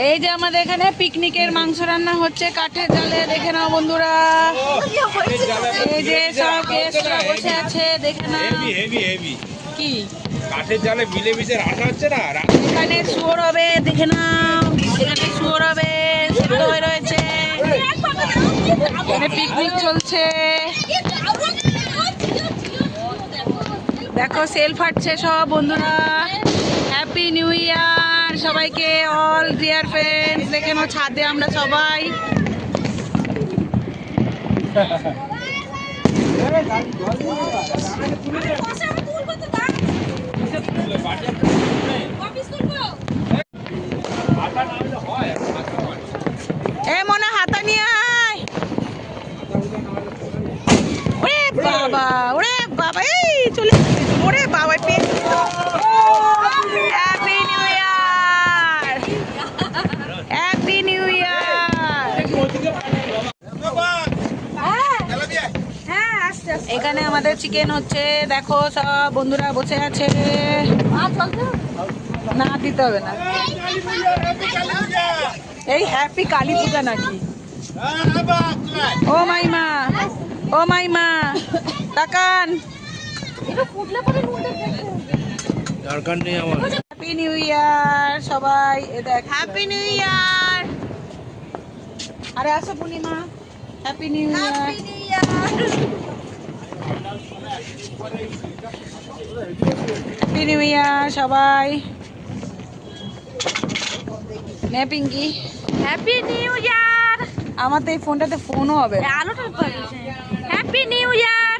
এই যে আমাদের এখানে পিকনিকের মাংস রান্না হচ্ছে কাঠের জালে, দেখে নাও বন্ধুরা। এই যে সব গেস্টরা বসে আছে, দেখে নাও। কি কাঠের জালে মিলে মিশে রান্না হচ্ছে না? এখানে শুয়োর হবে, দেখে নাও। এখানে শুয়োর হবে, সিদ্ধ হয়ে রয়েছে। এখানে পিকনিক চলছে, দেখো সেল ফাটছে সব বন্ধুরা। হ্যাপি নিউ ইয়ার সবাইকে, অল ডিয়ার ফ্রেন্ডস। দেখে নাও ছাদে আমরা সবাই। এ মনে হাতা নিয়ে আয়। ওরে বাবা, ওরে বাবা, এই চলে ওরে বাবা পেট। Happy new year, happy new year. এখানে আমাদের চিকেন হচ্ছে, দেখো সব বন্ধুরা বসে আছে। না দিতে হবে না। এই হ্যাপি কালী পূজা নাকি? ও মাইমা, ও মাইমা তাকান। দরকার নেই আমার। হ্যাপি নিউ ইয়ার সবাই, দেখ হ্যাপি নিউ ইয়ার। আরে আসো Purnima, happy new year. Happy new year সবাই। নে পিঙ্কি, হ্যাপি নিউ ইয়ার। আমার তো এই ফোনটাতে ফোনও হবে। আলোটা হ্যাপি নিউ ইয়ার।